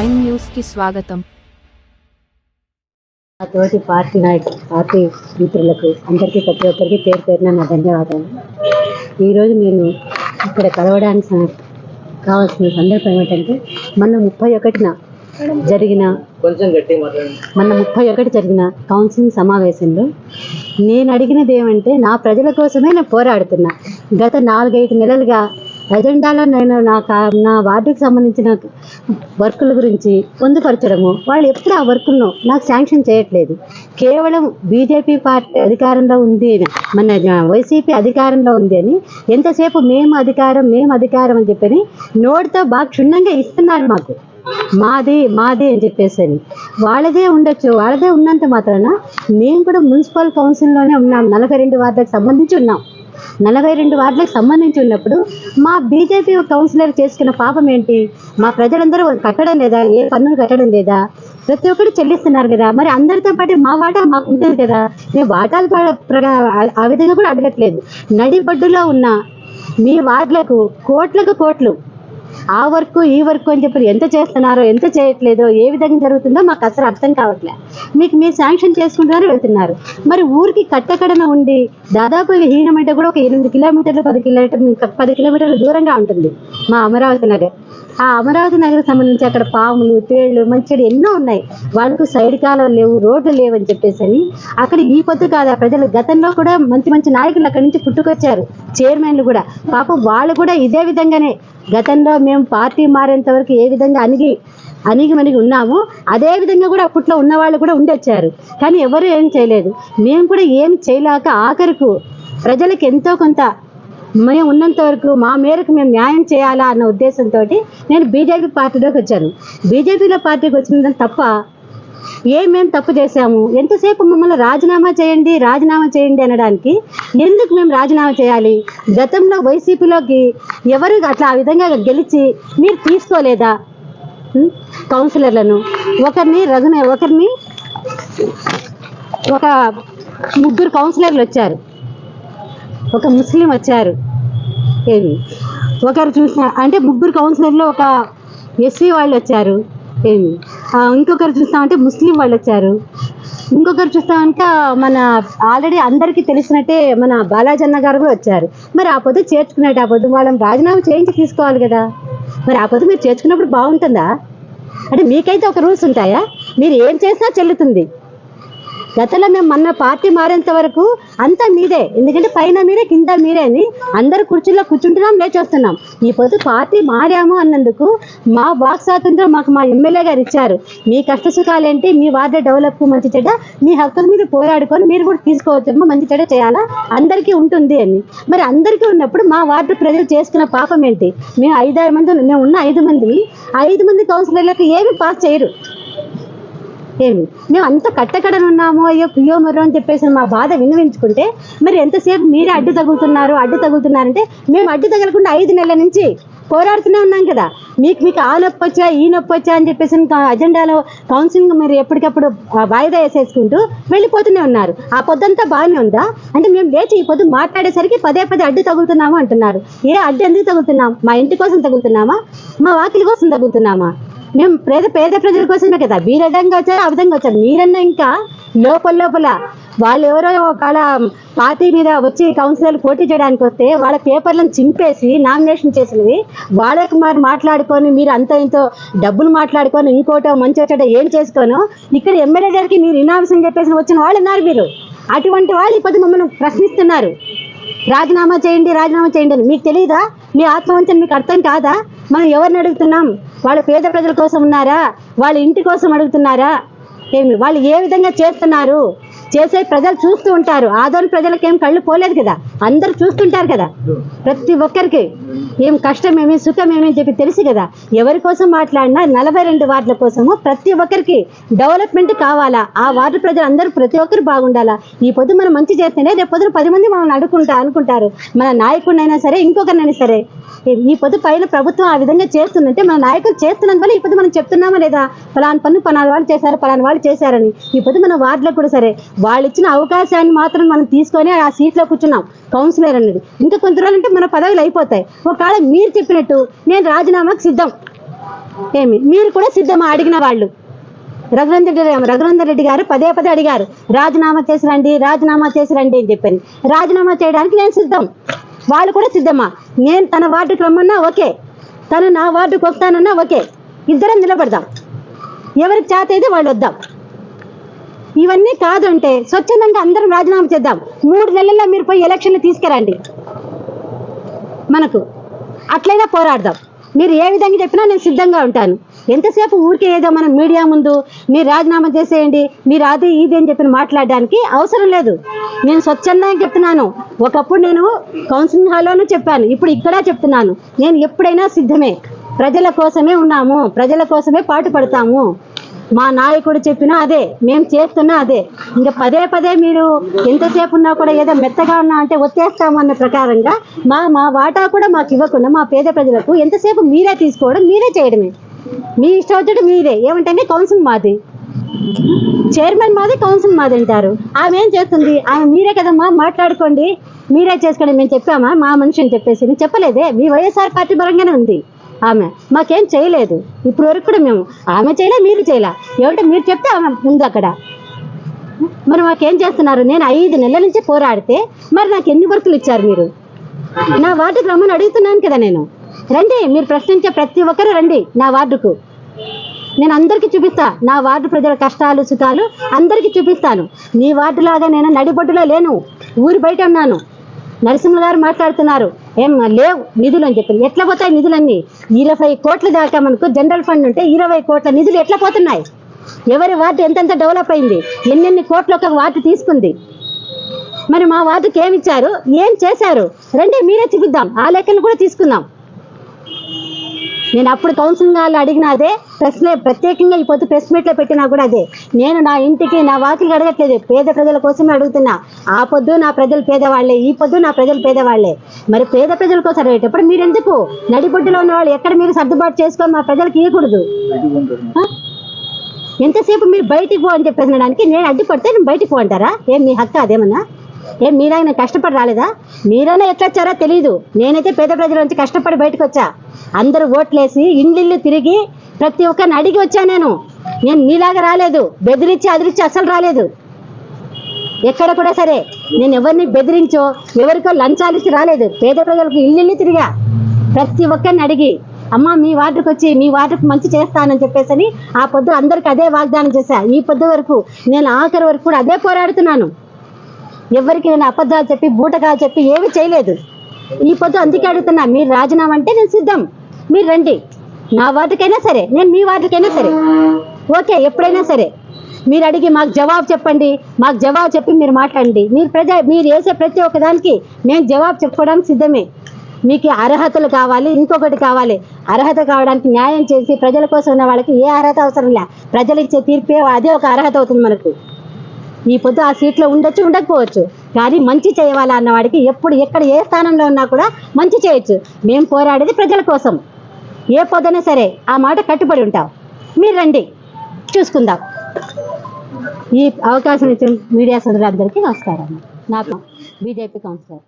Prime news కి స్వాగతం. తోటి పార్టీ మిత్రులకు అందరికీ ప్రతి ఒక్కరికి పేరు పేరున నా ధన్యవాదాలు. ఈరోజు నేను ఇక్కడ కలవడానికి కావాల్సిన సందర్భం ఏమిటంటే మొన్న 31న జరిగిన కౌన్సిలింగ్ సమావేశంలో నేను అడిగినది ఏమంటే, నా ప్రజల కోసమే నేను పోరాడుతున్నా. గత 4-5 నెలలుగా ఎజెండాలో నేను నా వార్డుకి సంబంధించిన వర్కుల గురించి పొందుపరచడము, వాళ్ళు ఎప్పుడు ఆ వర్కులను నాకు శాంక్షన్ చేయట్లేదు. కేవలం బీజేపీ పార్టీ అధికారంలో ఉంది, మన వైసీపీ అధికారంలో ఉంది అని ఎంతసేపు మేము అధికారం అని చెప్పని నోటితో బాగా క్షుణ్ణంగా ఇస్తున్నారు. మాకు మాది అని చెప్పేసి వాళ్ళదే ఉండొచ్చు. వాళ్ళదే ఉన్నంత మాత్రాన మేము కూడా మున్సిపల్ కౌన్సిల్లోనే ఉన్నాం. 42 వార్డులకు సంబంధించి ఉన్నాం. 42 వార్డులకు సంబంధించి ఉన్నప్పుడు మా బీజేపీ కౌన్సిలర్ చేసుకున్న పాపం ఏంటి? మా ప్రజలందరూ కట్టడం లేదా? ఏ పన్నులు కట్టడం లేదా? ప్రతి ఒక్కరు చెల్లిస్తున్నారు కదా. మరి అందరితో పాటు మా వాటా మాకు ఉంటుంది కదా. మేము వాటాలు ఆ విధంగా కూడా అడగట్లేదు. నడిబడ్డులో ఉన్న మీ వార్డులకు కోట్లు ఆ వర్క్ ఈ వర్క్ అని చెప్పి ఎంత చేస్తున్నారో ఎంత చేయట్లేదో, ఏ విధంగా జరుగుతుందో మాకు అసలు అర్థం కావట్లే. మీరు శాంక్షన్ చేసుకుంటున్నారు, వెళ్తున్నారు. మరి ఊరికి కట్టకడన ఉండి దాదాపు హీనమంటే కూడా ఒక 8 కిలోమీటర్లు 10 కిలోమీటర్ల దూరంగా ఉంటుంది మా అమరావతి నగర్. ఆ అమరావతి నగర్ సంబంధించి అక్కడ పాములు, తేళ్లు, మంచిడు ఎన్నో ఉన్నాయి. వాళ్ళకు సైడ్ కాలువలు లేవు, రోడ్లు లేవు అని చెప్పేసి అక్కడ ఈ పొద్దు కాదు. ప్రజలు గతంలో కూడా మంచి నాయకులు అక్కడి నుంచి పుట్టుకొచ్చారు, చైర్మన్లు కూడా. పాపం వాళ్ళు కూడా ఇదే విధంగానే గతంలో మేము పార్టీ మారేంత వరకు ఏ విధంగా అణిగి ఉన్నామో అదే విధంగా కూడా అప్పట్లో ఉన్న వాళ్ళు కూడా ఉండొచ్చారు. కానీ ఎవరు ఏం చేయలేదు. మేము కూడా ఏం చేయలేక ఆఖరికి ప్రజలకు ఎంతో కొంత మేము ఉన్నంత వరకు మా మేరకు మేము న్యాయం చేయాలా అన్న ఉద్దేశంతో నేను బీజేపీ పార్టీలోకి వచ్చాను. బీజేపీలో పార్టీకి వచ్చిన తప్ప మేము తప్పు చేశాము? ఎంతసేపు మమ్మల్ని రాజీనామా చేయండి అనడానికి ఎందుకు మేము రాజీనామా చేయాలి? గతంలో వైసీపీలోకి ఎవరు అట్లా ఆ విధంగా గెలిచి మీరు తీసుకోలేదా కౌన్సిలర్లను? ఒకరిని ఒక 3 కౌన్సిలర్లు వచ్చారు, ఒక ముస్లిం వచ్చారు. ఒకరు చూసిన అంటే 3 కౌన్సిలర్లు ఒక ఎస్సీ వాళ్ళు వచ్చారు. ఇంకొకరు చూస్తామంటే ముస్లిం వాళ్ళు వచ్చారు. ఇంకొకరు చూస్తామంటే మన ఆల్రెడీ అందరికీ తెలిసినట్టే మన బాలాజన్న గారు కూడా వచ్చారు. మరి ఆ పొద్దు చేర్చుకున్నట్టు ఆ పొద్దు వాళ్ళని రాజీనామా చేయించి తీసుకోవాలి కదా. మరి ఆ పొద్దు మీరు చేర్చుకున్నప్పుడు బాగుంటుందా? అంటే మీకైతే ఒక రూల్స్ ఉంటాయా? మీరు ఏం చేసినా చెల్లుతుంది. గతంలో మేము మొన్న పార్టీ మారేంత వరకు అంతా మీదే, ఎందుకంటే పైన మీరే కింద మీరే అని అందరు కుర్చీలో కూర్చుంటున్నాం, లేచొస్తున్నాం. ఈ పొద్దు పార్టీ మారాము అన్నందుకు మా వాక్ స్వాతంత్రం మాకు మా ఎమ్మెల్యే గారు ఇచ్చారు. మీ కష్ట సుఖాలేంటి, మీ వార్డు డెవలప్ మంచి చెడ్డ మీ హక్కులు మీరు పోరాడుకొని మీరు కూడా తీసుకోవచ్చమ్మా, మంచి చెడ్డ చేయాలా, అందరికీ ఉంటుంది అని. మరి అందరికీ ఉన్నప్పుడు మా వార్డు ప్రజలు చేసుకున్న పాపం ఏంటి? మేము 5-6 మంది, మేము ఉన్న 5 మంది కౌన్సిలర్లకు ఏమి పాస్ చేయరు. మేము అంత కట్టకడనున్నాము, అయ్యో మరో అని చెప్పేసి మా బాధ విన్నవించుకుంటే మరి ఎంతసేపు మీరే అడ్డు తగులుతున్నారంటే మేము అడ్డు తగలకుండా 5 నెలల నుంచి పోరాడుతూనే ఉన్నాం కదా. మీకు ఆ నొప్పి వచ్చా ఈ నొప్పి వచ్చా అని చెప్పేసి అజెండాలో కౌన్సిలింగ్ మీరు ఎప్పటికప్పుడు వాయిదా వేసేసుకుంటూ వెళ్ళిపోతూనే ఉన్నారు. ఆ పొద్దంతా బాగానే ఉందా? అంటే మేము లేచి ఈ పొద్దు మాట్లాడేసరికి పదే అడ్డు తగులుతున్నాము అంటున్నారు. అడ్డు ఎందుకు తగులుతున్నాం? మా ఇంటి కోసం తగులుతున్నామా? మా వాకిలి కోసం తగులుతున్నామా? మేము పేద ప్రజల కోసమే కదా. మీరు విధంగా వచ్చారు, ఆ విధంగా వచ్చారు. మీరన్నా ఇంకా లోపల వాళ్ళు ఎవరో ఒకవేళ పార్టీ మీద వచ్చి కౌన్సిలర్లు పోటీ చేయడానికి వస్తే వాళ్ళ పేపర్లను చింపేసి నామినేషన్ చేసినవి వాళ్ళకి మరి మాట్లాడుకొని మీరు అంత ఇంతో డబ్బులు మాట్లాడుకొని ఇంకోటో మంచి వచ్చాడో ఏం చేసుకోను ఇక్కడ ఎమ్మెల్యే గారికి మీరు ఇనామసం చెప్పేసి వచ్చిన వాళ్ళు ఉన్నారు. మీరు అటువంటి వాళ్ళు ఇప్పుడు మమ్మల్ని ప్రశ్నిస్తున్నారు, రాజీనామా చేయండి అని. మీకు తెలియదా? మీ ఆత్మవంచన మీకు అర్థం కాదా? మనం ఎవరిని అడుగుతున్నాం? వాళ్ళ పేద ప్రజల కోసం ఉన్నారా? వాళ్ళ ఇంటి కోసం అడుగుతున్నారా? వాళ్ళు ఏ విధంగా చేస్తున్నారు చేసే ప్రజలు చూస్తూ ఉంటారు. ఆదోని ప్రజలకు ఏం కళ్ళు పోలేదు కదా, అందరూ చూస్తుంటారు కదా. ప్రతి ఒక్కరికి ఏం కష్టమేమి సుఖమేమి అని చెప్పి తెలుసు కదా. ఎవరి కోసం మాట్లాడినా 42 వార్డుల కోసము ప్రతి ఒక్కరికి డెవలప్మెంట్ కావాలా. ఆ వార్డు ప్రజలు అందరూ ప్రతి ఒక్కరు బాగుండాలా. ఈ పొద్దు మనం మంచి చేస్తేనే రేపు పొద్దున 10 మంది మనల్ని అనుకుంటారు. మన నాయకుడినైనా సరే ఇంకొకరినైనా సరే. ఈ పొద్దు పైన ప్రభుత్వం ఆ విధంగా చేస్తుందంటే మన నాయకులు చేస్తున్నందువల్ల ఈ పొద్దు మనం చెప్తున్నామా లేదా? పలానా పన్ను పలానా వాళ్ళు చేశారని. ఈ పొద్దు మన వార్డులకు కూడా సరే వాళ్ళు ఇచ్చిన అవకాశాన్ని మాత్రం మనం తీసుకొని ఆ సీట్లో కూర్చున్నాం కౌన్సిలర్ అనేది. ఇంకా కొంత రోజులంటే మన పదవులు అయిపోతాయి. ఒకవేళ మీరు చెప్పినట్టు నేను రాజీనామాకు సిద్ధం, ఏమి మీరు కూడా సిద్ధమా? అడిగిన వాళ్ళు రఘునందన్ రెడ్డి గారు పదే పదే అడిగారు, రాజీనామా చేసి రండి, రాజీనామా చేసి రండి అని చెప్పాను. రాజీనామా చేయడానికి నేను సిద్ధం, వాళ్ళు కూడా సిద్ధమా? నేను తన వార్డుకు రమ్మన్నా ఓకే, తను నా వార్డుకు వస్తానన్నా ఓకే, ఇద్దరం నిలబడదాం, ఎవరికి చేత అయితే వాళ్ళు వద్దాం. ఇవన్నీ కాదు అంటే స్వచ్ఛందంగా అందరం రాజీనామా చేద్దాం. 3 నెలల్లో మీరు పోయి ఎలక్షన్లు తీసుకురండి, మనకు అట్లయినా పోరాడదాం. మీరు ఏ విధంగా చెప్పినా నేను సిద్ధంగా ఉంటాను. ఎంతసేపు ఊరికే ఏదో మనం మీడియా ముందు మీరు రాజీనామా చేసేయండి, మీరు అది ఇది అని చెప్పి మాట్లాడడానికి అవసరం లేదు. నేను స్వచ్ఛందంగా చెప్తున్నాను. ఒకప్పుడు నేను కౌన్సిలింగ్ హాల్లోనూ చెప్పాను, ఇప్పుడు ఇక్కడ చెప్తున్నాను. నేను ఎప్పుడైనా సిద్ధమే, ప్రజల కోసమే ఉన్నాము, ప్రజల కోసమే పాటుపడతాము. మా నాయకుడు చెప్పినా అదే, మేము చేస్తున్నా అదే. ఇంకా పదే పదే మీరు ఎంతసేపు ఉన్నా కూడా ఏదో మెత్తగా ఉన్నా అంటే వచ్చేస్తాము అన్న ప్రకారంగా మా వాటా కూడా మాకు ఇవ్వకుండా మా పేద ప్రజలకు ఎంతసేపు మీరే తీసుకోవడం, మీరే చేయడమే, మీ ఇష్టం వచ్చేది మీరే. ఏమంటే కౌన్సిల్ మాది, చైర్మన్ మాది, కౌన్సిల్ మాది అంటారు. ఆమె ఏం చేస్తుంది? ఆమె మీరే కదమ్మా మాట్లాడుకోండి, మీరే చేసుకోండి మేము చెప్పామా? మా మనిషి అని చెప్పేసి చెప్పలేదే. మీ వైఎస్ఆర్ పార్టీ పరంగానే ఉంది ఆమె, మాకేం చేయలేదు ఇప్పుడు వరకు కూడా. మేము ఆమె చేయలే, మీరు చేయలే. ఏమంటే మీరు చెప్తే ఆమె ఉంది అక్కడ. మరి మాకేం చేస్తున్నారు? నేను 5 నెలల నుంచి పోరాడితే మరి నాకు ఎన్ని వర్కులు ఇచ్చారు మీరు? నా వార్డుకు రమ్మని అడుగుతున్నాను కదా నేను. రండి, మీరు ప్రశ్నించే ప్రతి ఒక్కరు రండి నా వార్డుకు, నేను అందరికీ చూపిస్తా. నా వార్డు ప్రజల కష్టాలు సుఖాలు అందరికీ చూపిస్తాను. మీ వార్డులాగా నేను నడిబొడ్డులో లేను, ఊరి బయట ఉన్నాను. నరసింహ గారు మాట్లాడుతున్నారు ఏం లేవు నిధులు అని చెప్పి. ఎట్లా పోతాయి నిధులన్నీ? 20 కోట్ల దాకా మనకు జనరల్ ఫండ్ ఉంటే 20 కోట్ల నిధులు ఎట్లా పోతున్నాయి? ఎవరి వార్డు ఎంతెంత డెవలప్ అయింది, ఎన్నెన్ని కోట్లు ఒక వార్డు తీసుకుంది. మరి మా వార్డుకి ఏమి ఇచ్చారు, ఏం చేశారు? రండి మీరే చూపిద్దాం, ఆ లెక్కలు కూడా తీసుకుందాం. నేను అప్పుడు కౌన్సిలింగ్ వాళ్ళు అడిగినా అదే, ప్రత్యేకంగా ఈ పొద్దు ప్రెస్ మీట్లో పెట్టినా కూడా అదే. నేను నా ఇంటికి నా వాకిలికి అడగట్లేదు, పేద ప్రజల కోసమే అడుగుతున్నా. ఆ పొద్దు నా ప్రజలు పేదవాళ్లే, ఈ పొద్దు నా ప్రజలు పేదవాళ్లే. మరి పేద ప్రజల కోసం అడిగేటప్పుడు మీరు ఎందుకు నడిబొడ్డులో ఉన్న వాళ్ళు ఎక్కడ మీరు సర్దుబాటు చేసుకొని మా ప్రజలకు ఇవ్వకూడదు? ఎంతసేపు మీరు బయటికి పో అని చెప్పేసడానికి నేను అడ్డుపడితే నేను బయటికి పో అంటారా? ఏం మీ హక్కు అదేమన్నా? ఏం మీరైనా కష్టపడి రాలేదా? మీరైనా ఎట్లా వచ్చారో తెలియదు. నేనైతే పేద ప్రజల నుంచి కష్టపడి బయటకు వచ్చా. అందరూ ఓట్లేసి ఇండ్లిల్లు తిరిగి ప్రతి ఒక్కరిని అడిగి వచ్చా. నేను మీలాగా రాలేదు, బెదిరించి అదిరించి అసలు రాలేదు. ఎక్కడ కూడా సరే నేను ఎవరిని బెదిరించో ఎవరికో లంచాలు ఇచ్చి రాలేదు. పేద ప్రజలకు ఇల్లు తిరిగా ప్రతి ఒక్కరిని అడిగి, అమ్మ మీ వార్డుకు వచ్చి మీ వార్డుకు మంచి చేస్తానని చెప్పేసి ఆ పొద్దు అందరికి అదే వాగ్దానం చేశా. ఈ పొద్దు వరకు నేను ఆఖరి వరకు కూడా అదే పోరాడుతున్నాను. ఎవరికి నేను అబద్ధాలు చెప్పి బూటకాలు చెప్పి ఏమీ చేయలేదు. ఈ పొద్దు అందుకే అడుగుతున్నా, మీరు రాజీనామా అంటే నేను సిద్ధం, మీరు రండి. నా వార్డుకైనా సరే, నేను మీ వార్డుకైనా సరే ఓకే, ఎప్పుడైనా సరే మీరు అడిగి మాకు జవాబు చెప్పండి, మాకు జవాబు చెప్పి మీరు మాట్లాడండి. మీరు వేసే ప్రతి ఒక్కదానికి మేము జవాబు చెప్పుకోవడానికి సిద్ధమే. మీకు అర్హతలు కావాలి, ఇంకొకటి కావాలి. అర్హత కావడానికి న్యాయం చేసి ప్రజల కోసం ఉన్న వాళ్ళకి ఏ అర్హత అవసరం లే, ప్రజలు ఇచ్చే తీర్పే అదే ఒక అర్హత అవుతుంది మనకు. ఈ పొద్దు ఆ సీట్లో ఉండొచ్చు, ఉండకపోవచ్చు, కానీ మంచి చేయాలా అన్నవాడికి ఎప్పుడు ఎక్కడ ఏ స్థానంలో ఉన్నా కూడా మంచి చేయొచ్చు. మేము పోరాడేది ప్రజల కోసం. ఏ పొద్దునా సరే ఆ మాట కట్టుబడి ఉంటాం. మీరు రండి, చూసుకుందాం. ఈ అవకాశం ఇచ్చిన మీడియా సోదరులందరికీ నమస్కారం. నా బీజేపీ కౌన్సిలర్.